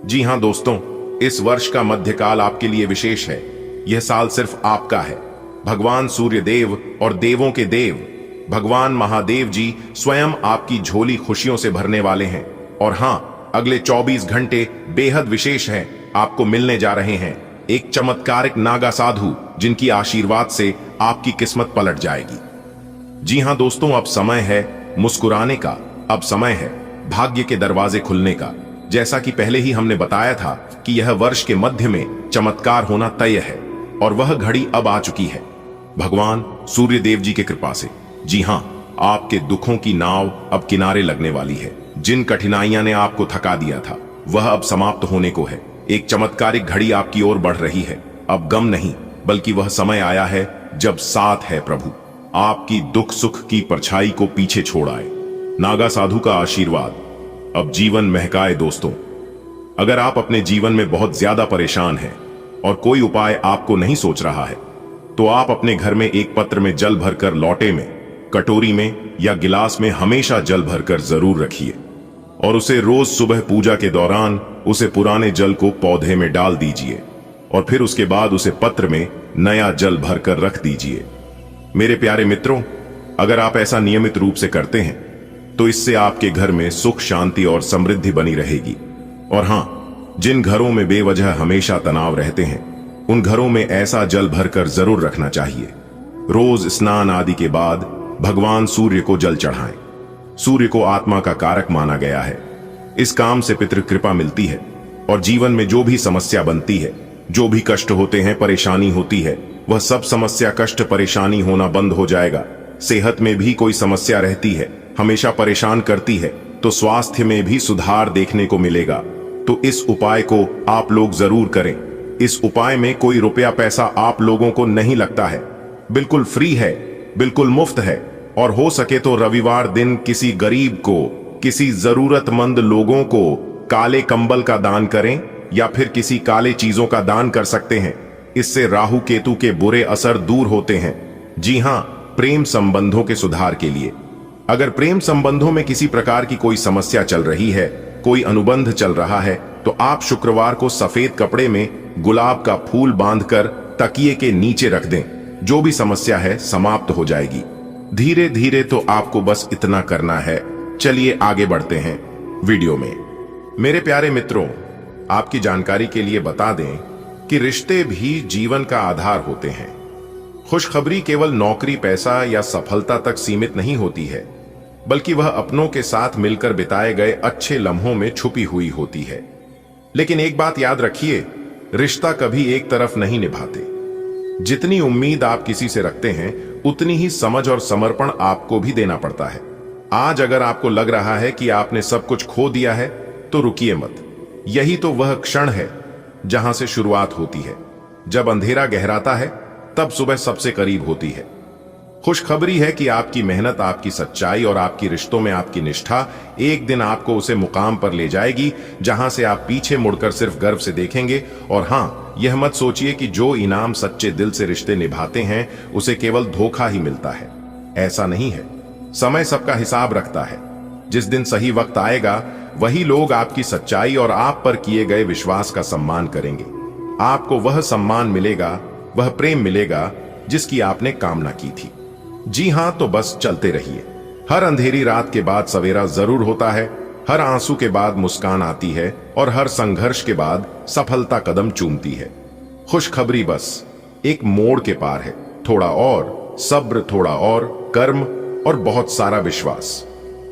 जी हां दोस्तों, इस वर्ष का मध्यकाल आपके लिए विशेष है। यह साल सिर्फ आपका है। भगवान सूर्य देव और देवों के देव भगवान महादेव जी स्वयं आपकी झोली खुशियों से भरने वाले हैं। और हां, अगले 24 घंटे बेहद विशेष हैं। आपको मिलने जा रहे हैं एक चमत्कारिक नागा साधु, जिनकी आशीर्वाद से आपकी किस्मत पलट जाएगी। जी हां दोस्तों, अब समय है मुस्कुराने का, अब समय है भाग्य के दरवाजे खुलने का। जैसा कि पहले ही हमने बताया था कि यह वर्ष के मध्य में चमत्कार होना तय है, और वह घड़ी अब आ चुकी है भगवान सूर्य देव जी की कृपा से। जी हां, आपके दुखों की नाव अब किनारे लगने वाली है। जिन कठिनाइयां ने आपको थका दिया था वह अब समाप्त होने को है। एक चमत्कारिक घड़ी आपकी ओर बढ़ रही है। अब गम नहीं, बल्कि वह समय आया है जब साथ है प्रभु आपकी दुख सुख की परछाई को पीछे छोड़ आए। नागा साधु का आशीर्वाद अब जीवन महकाए। दोस्तों, अगर आप अपने जीवन में बहुत ज्यादा परेशान हैं और कोई उपाय आपको नहीं सोच रहा है, तो आप अपने घर में एक पत्र में जल भरकर लौटे में, कटोरी में या गिलास में हमेशा जल भरकर जरूर रखिए, और उसे रोज सुबह पूजा के दौरान उसे पुराने जल को पौधे में डाल दीजिए, और फिर उसके बाद उसे पत्र में नया जल भरकर रख दीजिए। मेरे प्यारे मित्रों, अगर आप ऐसा नियमित रूप से करते हैं तो इससे आपके घर में सुख शांति और समृद्धि बनी रहेगी। और हां, जिन घरों में बेवजह हमेशा तनाव रहते हैं, उन घरों में ऐसा जल भरकर जरूर रखना चाहिए। रोज स्नान आदि के बाद भगवान सूर्य को जल चढ़ाएं। सूर्य को आत्मा का कारक माना गया है। इस काम से पितृ कृपा मिलती है, और जीवन में जो भी समस्या बनती है, जो भी कष्ट होते हैं, परेशानी होती है, वह सब समस्या कष्ट परेशानी होना बंद हो जाएगा। सेहत में भी कोई समस्या रहती है, हमेशा परेशान करती है, तो स्वास्थ्य में भी सुधार देखने को मिलेगा। तो इस उपाय को आप लोग जरूर करें। इस उपाय में कोई रुपया पैसा आप लोगों को नहीं लगता है, बिल्कुल फ्री है, बिल्कुल मुफ्त है। और हो सके तो रविवार दिन किसी गरीब को, किसी जरूरतमंद लोगों को काले कंबल का दान करें, या फिर किसी काले चीजों का दान कर सकते हैं। इससे राहु केतु के बुरे असर दूर होते हैं। जी हां, प्रेम संबंधों के सुधार के लिए, अगर प्रेम संबंधों में किसी प्रकार की कोई समस्या चल रही है, कोई अनुबंध चल रहा है, तो आप शुक्रवार को सफेद कपड़े में गुलाब का फूल बांधकर तकिए के नीचे रख दें। जो भी समस्या है समाप्त हो जाएगी। धीरे धीरे तो आपको बस इतना करना है। चलिए आगे बढ़ते हैं वीडियो में। मेरे प्यारे मित्रों, आपकी जानकारी के लिए बता दें कि रिश्ते भी जीवन का आधार होते हैं। खुशखबरी केवल नौकरी, पैसा या सफलता तक सीमित नहीं होती है, बल्कि वह अपनों के साथ मिलकर बिताए गए अच्छे लम्हों में छुपी हुई होती है। लेकिन एक बात याद रखिए, रिश्ता कभी एक तरफ नहीं निभाते। जितनी उम्मीद आप किसी से रखते हैं, उतनी ही समझ और समर्पण आपको भी देना पड़ता है। आज अगर आपको लग रहा है कि आपने सब कुछ खो दिया है, तो रुकिए मत। यही तो वह क्षण है जहां से शुरुआत होती है। जब अंधेरा गहराता है, तब सुबह सबसे करीब होती है। खुशखबरी है कि आपकी मेहनत, आपकी सच्चाई और आपकी रिश्तों में आपकी निष्ठा एक दिन आपको उसे मुकाम पर ले जाएगी जहां से आप पीछे मुड़कर सिर्फ गर्व से देखेंगे। और हां, यह मत सोचिए कि जो इनाम सच्चे दिल से रिश्ते निभाते हैं उसे केवल धोखा ही मिलता है। ऐसा नहीं है। समय सबका हिसाब रखता है। जिस दिन सही वक्त आएगा, वही लोग आपकी सच्चाई और आप पर किए गए विश्वास का सम्मान करेंगे। आपको वह सम्मान मिलेगा, वह प्रेम मिलेगा जिसकी आपने कामना की थी। जी हां, तो बस चलते रहिए। हर अंधेरी रात के बाद सवेरा जरूर होता है, हर आंसू के बाद मुस्कान आती है, और हर संघर्ष के बाद सफलता कदम चूमती है। खुशखबरी बस एक मोड़ के पार है। थोड़ा और सब्र, थोड़ा और कर्म, और बहुत सारा विश्वास।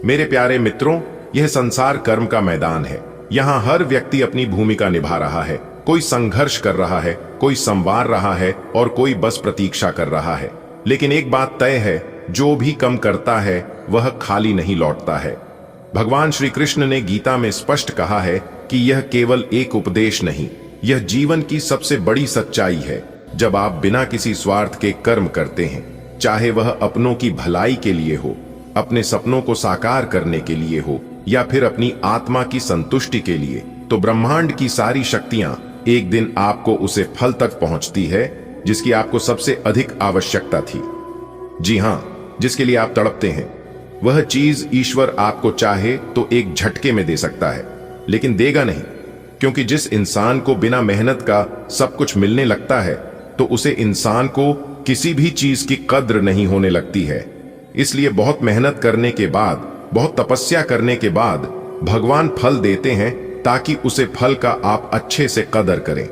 मेरे प्यारे मित्रों, यह संसार कर्म का मैदान है। यहाँ हर व्यक्ति अपनी भूमिका निभा रहा है। कोई संघर्ष कर रहा है, कोई संवार रहा है, और कोई बस प्रतीक्षा कर रहा है। लेकिन एक बात तय है, जो भी कम करता है वह खाली नहीं लौटता है। भगवान श्री कृष्ण ने गीता में स्पष्ट कहा है कि यह केवल एक उपदेश नहीं, यह जीवन की सबसे बड़ी सच्चाई है। जब आप बिना किसी स्वार्थ के कर्म करते हैं, चाहे वह अपनों की भलाई के लिए हो, अपने सपनों को साकार करने के लिए हो, या फिर अपनी आत्मा की संतुष्टि के लिए, तो ब्रह्मांड की सारी शक्तियां एक दिन आपको उसे फल तक पहुंचती है। जिसकी आपको सबसे अधिक आवश्यकता थी। जी हां, जिसके लिए आप तड़पते हैं। वह चीज ईश्वर आपको चाहे तो एक झटके में दे सकता है, लेकिन देगा नहीं, क्योंकि जिस इंसान को बिना मेहनत का सब कुछ मिलने लगता है तो उसे इंसान को किसी भी चीज की कद्र नहीं होने लगती है। इसलिए बहुत मेहनत करने के बाद, बहुत तपस्या करने के बाद भगवान फल देते हैं, ताकि उसे फल का आप अच्छे से कदर करें।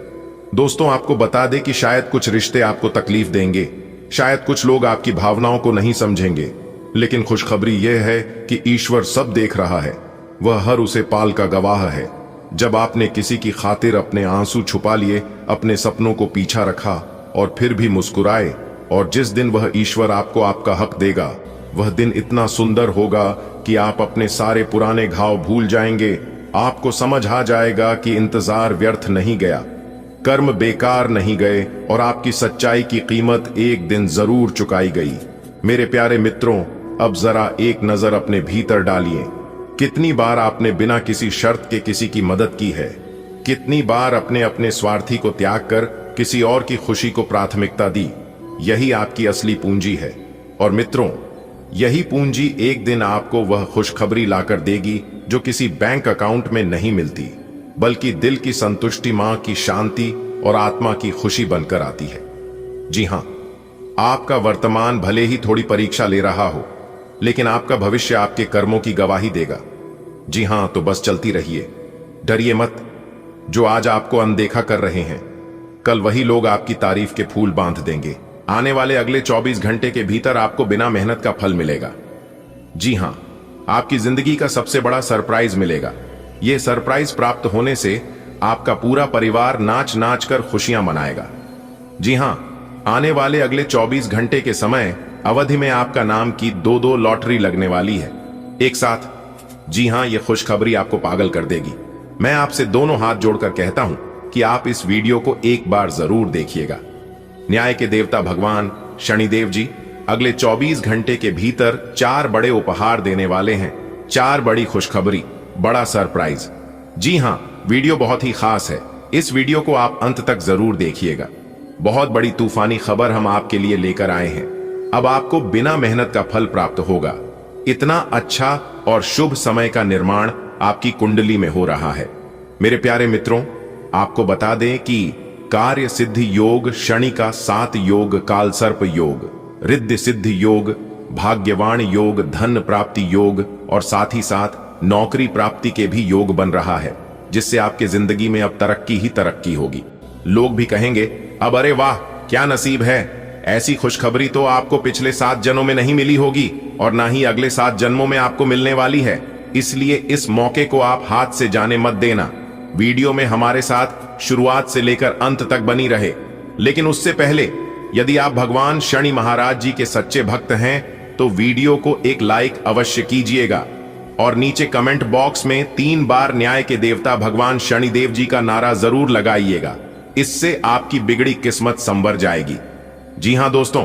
दोस्तों, आपको बता दें कि शायद कुछ रिश्ते आपको तकलीफ देंगे, शायद कुछ लोग आपकी भावनाओं को नहीं समझेंगे, लेकिन खुशखबरी यह है कि ईश्वर सब देख रहा है। वह हर उसे पाल का गवाह है। जब आपने किसी की खातिर अपने आंसू छुपा लिए, अपने सपनों को पीछा रखा और फिर भी मुस्कुराए, और जिस दिन वह ईश्वर आपको आपका हक देगा, वह दिन इतना सुंदर होगा कि आप अपने सारे पुराने घाव भूल जाएंगे। आपको समझ आ जाएगा कि इंतजार व्यर्थ नहीं गया, कर्म बेकार नहीं गए, और आपकी सच्चाई की कीमत एक दिन जरूर चुकाई गई। मेरे प्यारे मित्रों, अब जरा एक नजर अपने भीतर डालिए। कितनी बार आपने बिना किसी शर्त के किसी की मदद की है? कितनी बार अपने अपने स्वार्थी को त्याग कर किसी और की खुशी को प्राथमिकता दी? यही आपकी असली पूंजी है। और मित्रों, यही पूंजी एक दिन आपको वह खुशखबरी लाकर देगी जो किसी बैंक अकाउंट में नहीं मिलती, बल्कि दिल की संतुष्टि, मां की शांति और आत्मा की खुशी बनकर आती है। जी हां, आपका वर्तमान भले ही थोड़ी परीक्षा ले रहा हो, लेकिन आपका भविष्य आपके कर्मों की गवाही देगा। जी हां, तो बस चलती रहिए, डरिए मत। जो आज आपको अनदेखा कर रहे हैं, कल वही लोग आपकी तारीफ के फूल बांध देंगे। आने वाले अगले 24 घंटे के भीतर आपको बिना मेहनत का फल मिलेगा। जी हां, आपकी जिंदगी का सबसे बड़ा सरप्राइज मिलेगा। यह सरप्राइज प्राप्त होने से आपका पूरा परिवार नाच नाच कर खुशियां मनाएगा। जी हां, आने वाले अगले 24 घंटे के समय अवधि में आपका नाम की 2-2 लॉटरी लगने वाली है एक साथ। जी हां, यह खुशखबरी आपको पागल कर देगी। मैं आपसे दोनों हाथ जोड़कर कहता हूं कि आप इस वीडियो को एक बार जरूर देखिएगा। न्याय के देवता भगवान शनिदेव जी अगले 24 घंटे के भीतर 4 बड़े उपहार देने वाले हैं। 4 बड़ी खुशखबरी, बड़ा सरप्राइज। जी हां, वीडियो बहुत ही खास है। इस वीडियो को आप अंत तक जरूर देखिएगा। बहुत बड़ी तूफानी खबर हम आपके लिए लेकर आए हैं। अब आपको बिना मेहनत का फल प्राप्त होगा। इतना अच्छा और शुभ समय का निर्माण आपकी कुंडली में हो रहा है। मेरे प्यारे मित्रों, आपको बता दें कि कार्य सिद्धि योग, शनि का 7 योग, काल सर्प योग, रिद्धि सिद्धि योग, भाग्यवान योग, धन प्राप्ति योग और साथ ही साथ नौकरी प्राप्ति के भी योग बन रहा है, जिससे आपके जिंदगी में अब तरक्की ही तरक्की होगी। लोग भी कहेंगे, अब अरे वाह, क्या नसीब है। ऐसी खुशखबरी तो आपको पिछले 7 जन्मों में नहीं मिली होगी और ना ही अगले 7 जन्मों में आपको मिलने वाली है। इसलिए इस मौके को आप हाथ से जाने मत देना। वीडियो में हमारे साथ शुरुआत से लेकर अंत तक बनी रहे। लेकिन उससे पहले, यदि आप भगवान शनि महाराज जी के सच्चे भक्त हैं तो वीडियो को एक लाइक अवश्य कीजिएगा और नीचे कमेंट बॉक्स में 3 बार न्याय के देवता भगवान शनिदेव जी का नारा जरूर लगाइएगा। इससे आपकी बिगड़ी किस्मत संवर जाएगी। जी हां दोस्तों,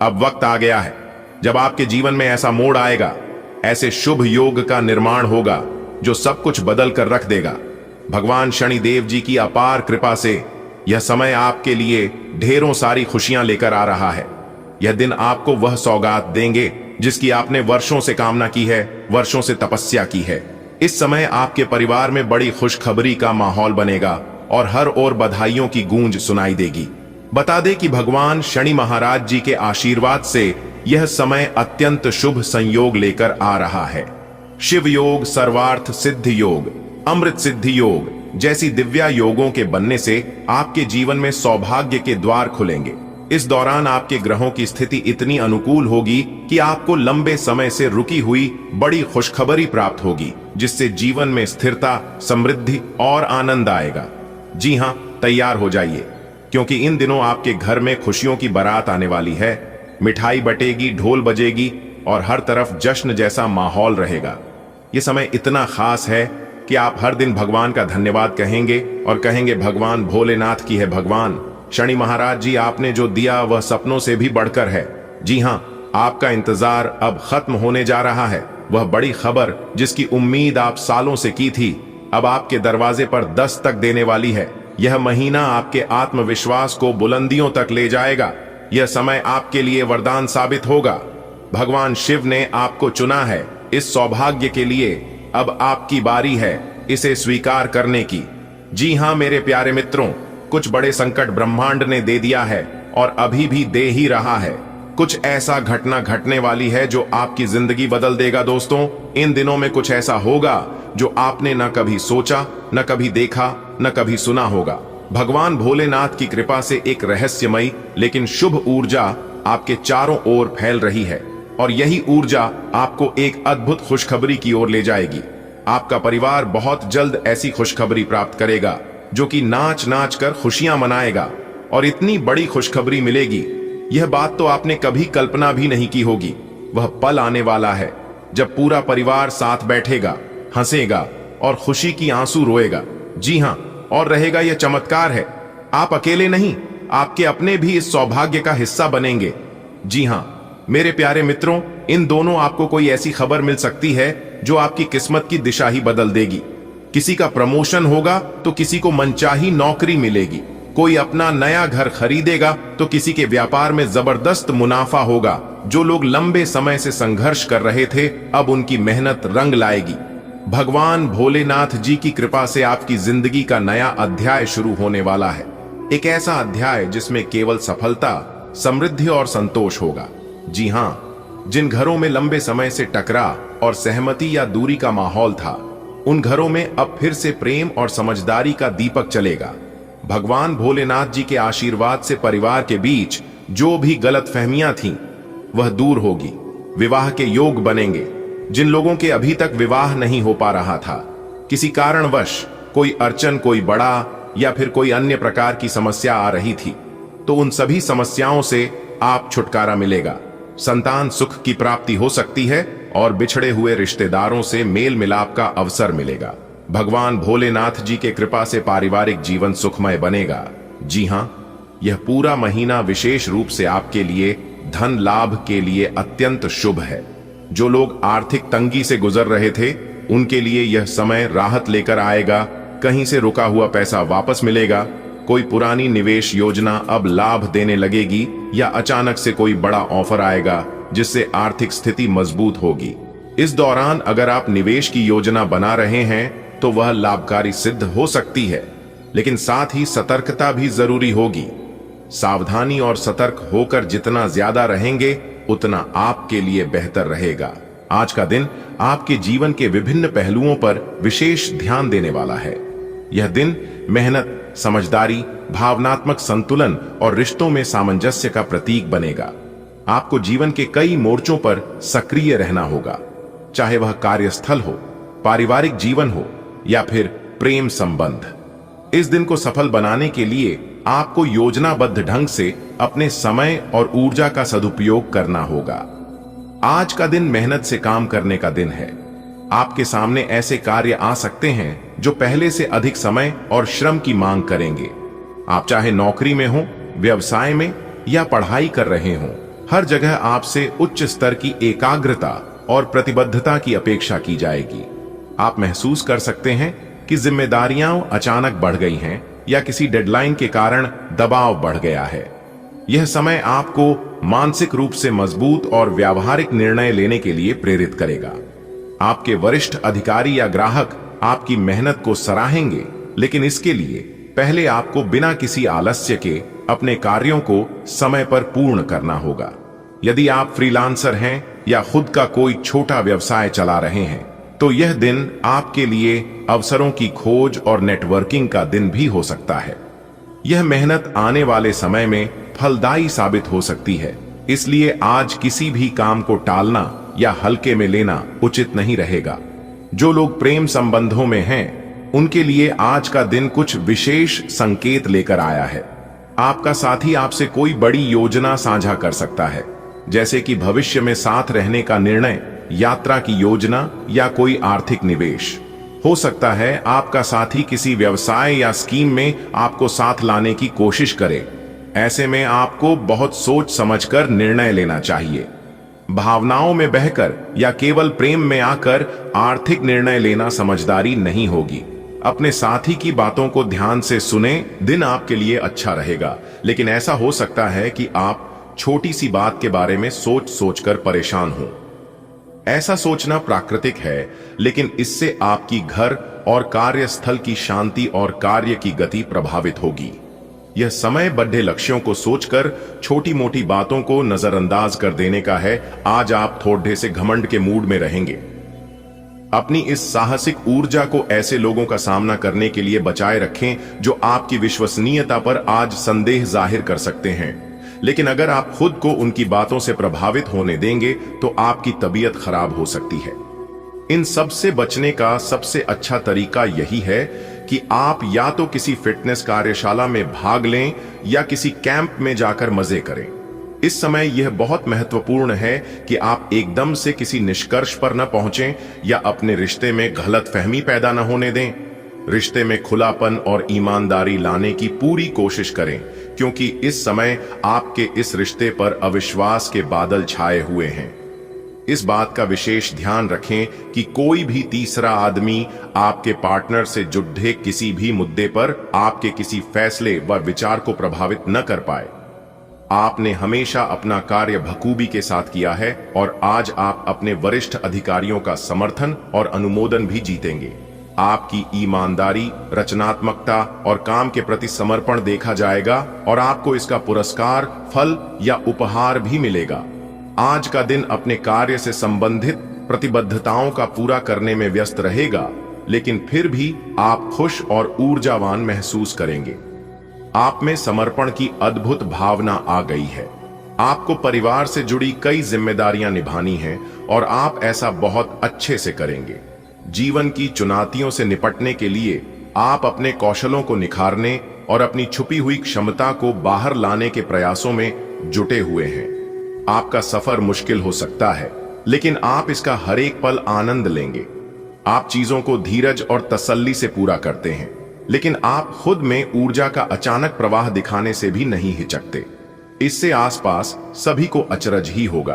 अब वक्त आ गया है जब आपके जीवन में ऐसा मोड़ आएगा, ऐसे शुभ योग का निर्माण होगा जो सब कुछ बदल कर रख देगा। भगवान शनिदेव जी की अपार कृपा से यह समय आपके लिए ढेरों सारी खुशियां लेकर आ रहा है। यह दिन आपको वह सौगात देंगे जिसकी आपने वर्षों से कामना की है, वर्षों से तपस्या की है। इस समय आपके परिवार में बड़ी खुशखबरी का माहौल बनेगा और हर ओर बधाइयों की गूंज सुनाई देगी। बता दें कि भगवान शनि महाराज जी के आशीर्वाद से यह समय अत्यंत शुभ संयोग लेकर आ रहा है। शिव योग, सर्वार्थ सिद्धि योग, अमृत सिद्धि योग जैसी दिव्या योगों के बनने से आपके जीवन में सौभाग्य के द्वार खुलेंगे। इस दौरान आपके ग्रहों की स्थिति इतनी अनुकूल होगी कि आपको लंबे समय से रुकी हुई बड़ी खुशखबरी प्राप्त होगी, जिससे जीवन में स्थिरता, समृद्धि और आनंद आएगा। जी हां, तैयार हो जाइए, क्योंकि इन दिनों आपके घर में खुशियों की बारात आने वाली है। मिठाई बटेगी, ढोल बजेगी और हर तरफ जश्न जैसा माहौल रहेगा। यह समय इतना खास है कि आप हर दिन भगवान का धन्यवाद कहेंगे और कहेंगे, भगवान भोलेनाथ की है भगवान। शनि महाराज जी, आपने जो दिया वह सपनों से भी बढ़कर है। जी हां, आपका इंतजार अब खत्म होने जा रहा है। वह बड़ी खबर जिसकी उम्मीद आप सालों से की थी, अब आपके दरवाजे पर दस्तक देने वाली है। यह महीना आपके आत्मविश्वास को बुलंदियों तक ले जाएगा। यह समय आपके लिए वरदान साबित होगा। भगवान शिव ने आपको चुना है इस सौभाग्य के लिए। अब आपकी बारी है इसे स्वीकार करने की। जी हां मेरे प्यारे मित्रों, कुछ बड़े संकट ब्रह्मांड ने दे दिया है और अभी भी दे ही रहा है। कुछ ऐसा घटना घटने वाली है जो आपकी जिंदगी बदल देगा। दोस्तों, इन दिनों में कुछ ऐसा होगा जो आपने न कभी सोचा, न कभी देखा, न कभी सुना होगा। भगवान भोलेनाथ की कृपा से एक रहस्यमयी लेकिन शुभ ऊर्जा आपके चारों ओर फैल रही है और यही ऊर्जा आपको एक अद्भुत खुशखबरी की ओर ले जाएगी। आपका परिवार बहुत जल्द ऐसी खुशखबरी प्राप्त करेगा जो कि नाच नाच कर खुशियां मनाएगा और इतनी बड़ी खुशखबरी मिलेगी, यह बात तो आपने कभी कल्पना भी नहीं की होगी। वह पल आने वाला है जब पूरा परिवार साथ बैठेगा, हंसेगा और खुशी की आंसू रोएगा। जी हां, और रहेगा यह चमत्कार है, आप अकेले नहीं, आपके अपने भी इस सौभाग्य का हिस्सा बनेंगे। जी हां मेरे प्यारे मित्रों, इन दोनों आपको कोई ऐसी खबर मिल सकती है जो आपकी किस्मत की दिशा ही बदल देगी। किसी का प्रमोशन होगा तो किसी को मनचाही नौकरी मिलेगी। कोई अपना नया घर खरीदेगा तो किसी के व्यापार में जबरदस्त मुनाफा होगा। जो लोग लंबे समय से संघर्ष कर रहे थे, अब उनकी मेहनत रंग लाएगी। भगवान भोलेनाथ जी की कृपा से आपकी जिंदगी का नया अध्याय शुरू होने वाला है। एक ऐसा अध्याय जिसमें केवल सफलता, समृद्धि और संतोष होगा। जी हां, जिन घरों में लंबे समय से टकराव और सहमति या दूरी का माहौल था, उन घरों में अब फिर से प्रेम और समझदारी का दीपक चलेगा। भगवान भोलेनाथ जी के आशीर्वाद से परिवार के बीच जो भी गलतफहमियां थीं, वह दूर होगी। विवाह के योग बनेंगे। जिन लोगों के अभी तक विवाह नहीं हो पा रहा था, किसी कारणवश कोई अड़चन, कोई बड़ा या फिर कोई अन्य प्रकार की समस्या आ रही थी, तो उन सभी समस्याओं से आप छुटकारा मिलेगा। संतान सुख की प्राप्ति हो सकती है और बिछड़े हुए रिश्तेदारों से मेल मिलाप का अवसर मिलेगा। भगवान भोलेनाथ जी के कृपा से पारिवारिक जीवन सुखमय बनेगा। जी हां, यह पूरा महीना विशेष रूप से आपके लिए धन लाभ के लिए अत्यंत शुभ है। जो लोग आर्थिक तंगी से गुजर रहे थे, उनके लिए यह समय राहत लेकर आएगा। कहीं से रुका हुआ पैसा वापस मिलेगा, कोई पुरानी निवेश योजना अब लाभ देने लगेगी या अचानक से कोई बड़ा ऑफर आएगा जिससे आर्थिक स्थिति मजबूत होगी। इस दौरान अगर आप निवेश की योजना बना रहे हैं तो वह लाभकारी सिद्ध हो सकती है, लेकिन साथ ही सतर्कता भी जरूरी होगी। सावधानी और सतर्क होकर जितना ज्यादा रहेंगे, उतना आपके लिए बेहतर रहेगा। आज का दिन आपके जीवन के विभिन्न पहलुओं पर विशेष ध्यान देने वाला है। यह दिन मेहनत, समझदारी, भावनात्मक संतुलन और रिश्तों में सामंजस्य का प्रतीक बनेगा। आपको जीवन के कई मोर्चों पर सक्रिय रहना होगा, चाहे वह कार्यस्थल हो, पारिवारिक जीवन हो या फिर प्रेम संबंध। इस दिन को सफल बनाने के लिए आपको योजनाबद्ध ढंग से अपने समय और ऊर्जा का सदुपयोग करना होगा। आज का दिन मेहनत से काम करने का दिन है। आपके सामने ऐसे कार्य आ सकते हैं जो पहले से अधिक समय और श्रम की मांग करेंगे। आप चाहे नौकरी में हो, व्यवसाय में या पढ़ाई कर रहे हो, हर जगह आपसे उच्च स्तर की एकाग्रता और प्रतिबद्धता की अपेक्षा की जाएगी। आप महसूस कर सकते हैं कि जिम्मेदारियां अचानक बढ़ गई हैं या किसी डेडलाइन के कारण दबाव बढ़ गया है। यह समय आपको मानसिक रूप से मजबूत और व्यावहारिक निर्णय लेने के लिए प्रेरित करेगा। आपके वरिष्ठ अधिकारी या ग्राहक आपकी मेहनत को सराहेंगे, लेकिन इसके लिए पहले आपको बिना किसी आलस्य के अपने कार्यों को समय पर पूर्ण करना होगा। यदि आप फ्रीलांसर हैं या खुद का कोई छोटा व्यवसाय चला रहे हैं, तो यह दिन आपके लिए अवसरों की खोज और नेटवर्किंग का दिन भी हो सकता है। यह मेहनत आने वाले समय में फलदायी साबित हो सकती है, इसलिए आज किसी भी काम को टालना या हल्के में लेना उचित नहीं रहेगा। जो लोग प्रेम संबंधों में हैं, उनके लिए आज का दिन कुछ विशेष संकेत लेकर आया है। आपका साथी आपसे कोई बड़ी योजना साझा कर सकता है, जैसे कि भविष्य में साथ रहने का निर्णय, यात्रा की योजना या कोई आर्थिक निवेश। हो सकता है आपका साथी किसी व्यवसाय या स्कीम में आपको साथ लाने की कोशिश करे। ऐसे में आपको बहुत सोच समझकर निर्णय लेना चाहिए। भावनाओं में बहकर या केवल प्रेम में आकर आर्थिक निर्णय लेना समझदारी नहीं होगी। अपने साथी की बातों को ध्यान से सुने। दिन आपके लिए अच्छा रहेगा, लेकिन ऐसा हो सकता है कि आप छोटी सी बात के बारे में सोच सोचकर परेशान हो। ऐसा सोचना प्राकृतिक है, लेकिन इससे आपकी घर और कार्यस्थल की शांति और कार्य की गति प्रभावित होगी। यह समय बड़े लक्ष्यों को सोचकर छोटी मोटी बातों को नजरअंदाज कर देने का है। आज आप थोड़े से घमंड के मूड में रहेंगे। अपनी इस साहसिक ऊर्जा को ऐसे लोगों का सामना करने के लिए बचाए रखें जो आपकी विश्वसनीयता पर आज संदेह जाहिर कर सकते हैं। लेकिन अगर आप खुद को उनकी बातों से प्रभावित होने देंगे तो आपकी तबीयत खराब हो सकती है। इन सब से बचने का सबसे अच्छा तरीका यही है कि आप या तो किसी फिटनेस कार्यशाला में भाग लें या किसी कैंप में जाकर मजे करें। इस समय यह बहुत महत्वपूर्ण है कि आप एकदम से किसी निष्कर्ष पर न पहुंचें या अपने रिश्ते में गलतफहमी पैदा न होने दें। रिश्ते में खुलापन और ईमानदारी लाने की पूरी कोशिश करें, क्योंकि इस समय आपके इस रिश्ते पर अविश्वास के बादल छाए हुए हैं। इस बात का विशेष ध्यान रखें कि कोई भी तीसरा आदमी आपके पार्टनर से जुड़े किसी भी मुद्दे पर आपके किसी फैसले व विचार को प्रभावित न कर पाए। आपने हमेशा अपना कार्य बखूबी के साथ किया है और आज आप अपने वरिष्ठ अधिकारियों का समर्थन और अनुमोदन भी जीतेंगे। आपकी ईमानदारी, रचनात्मकता और काम के प्रति समर्पण देखा जाएगा और आपको इसका पुरस्कार, फल या उपहार भी मिलेगा। आज का दिन अपने कार्य से संबंधित प्रतिबद्धताओं का पूरा करने में व्यस्त रहेगा, लेकिन फिर भी आप खुश और ऊर्जावान महसूस करेंगे। आप में समर्पण की अद्भुत भावना आ गई है। आपको परिवार से जुड़ी कई जिम्मेदारियां निभानी हैं और आप ऐसा बहुत अच्छे से करेंगे। जीवन की चुनौतियों से निपटने के लिए आप अपने कौशलों को निखारने और अपनी छुपी हुई क्षमता को बाहर लाने के प्रयासों में जुटे हुए हैं। आपका सफर मुश्किल हो सकता है, लेकिन आप इसका हर एक पल आनंद लेंगे। आप चीजों को धीरज और तसल्ली से पूरा करते हैं, लेकिन आप खुद में ऊर्जा का अचानक प्रवाह दिखाने से भी नहीं हिचकते। इससे आसपास सभी को अचरज ही होगा।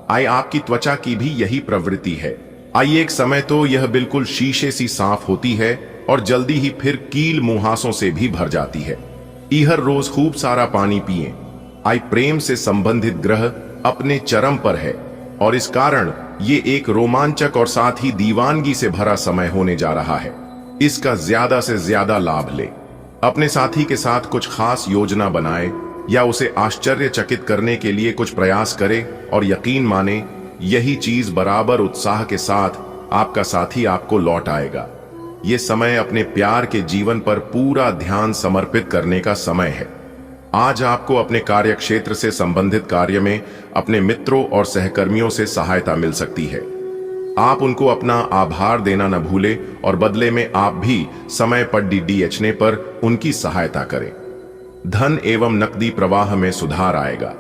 आपकी त्वचा की भी यही प्रवृत्ति है। एक समय तो यह बिल्कुल शीशे सी साफ होती है और जल्दी ही फिर कील मुहासों से भी भर जाती है। हर रोज खूब सारा पानी पिएं। प्रेम से संबंधित ग्रह अपने चरम पर है और इस कारण ये एक रोमांचक और साथ ही दीवानगी से भरा समय होने जा रहा है। इसका ज्यादा से ज्यादा लाभ ले। अपने साथी के साथ कुछ खास योजना बनाए या उसे आश्चर्यचकित करने के लिए कुछ प्रयास करें और यकीन माने यही चीज बराबर उत्साह के साथ आपका साथी आपको लौट आएगा। ये समय अपने प्यार के जीवन पर पूरा ध्यान समर्पित करने का समय है। आज आपको अपने कार्यक्षेत्र से संबंधित कार्य में अपने मित्रों और सहकर्मियों से सहायता मिल सकती है। आप उनको अपना आभार देना न भूलें और बदले में आप भी समय पर डीडीएचने पर उनकी सहायता करें। धन एवं नकदी प्रवाह में सुधार आएगा।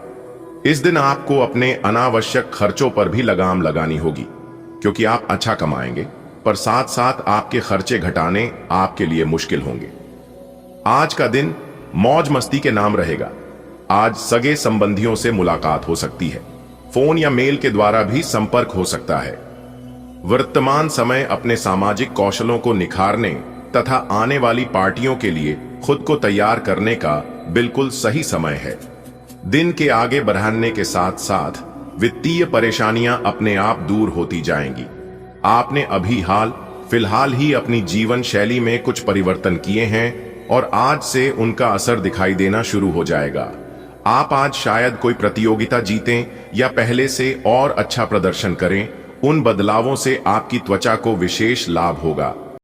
इस दिन आपको अपने अनावश्यक खर्चों पर भी लगाम लगानी होगी, क्योंकि आप अच्छा कमाएंगे पर साथ साथ आपके खर्चे घटाने आपके लिए मुश्किल होंगे। आज का दिन मौज मस्ती के नाम रहेगा। आज सगे संबंधियों से मुलाकात हो सकती है। फोन या मेल के द्वारा भी संपर्क हो सकता है। वर्तमान समय अपने सामाजिक कौशलों को निखारने तथा आने वाली पार्टियों के लिए खुद को तैयार करने का बिल्कुल सही समय है। दिन के आगे बढ़ने के साथ साथ वित्तीय परेशानियां अपने आप दूर होती जाएंगी। आपने फिलहाल ही अपनी जीवन शैली में कुछ परिवर्तन किए हैं और आज से उनका असर दिखाई देना शुरू हो जाएगा। आप आज शायद कोई प्रतियोगिता जीतें या पहले से और अच्छा प्रदर्शन करें। उन बदलावों से आपकी त्वचा को विशेष लाभ होगा।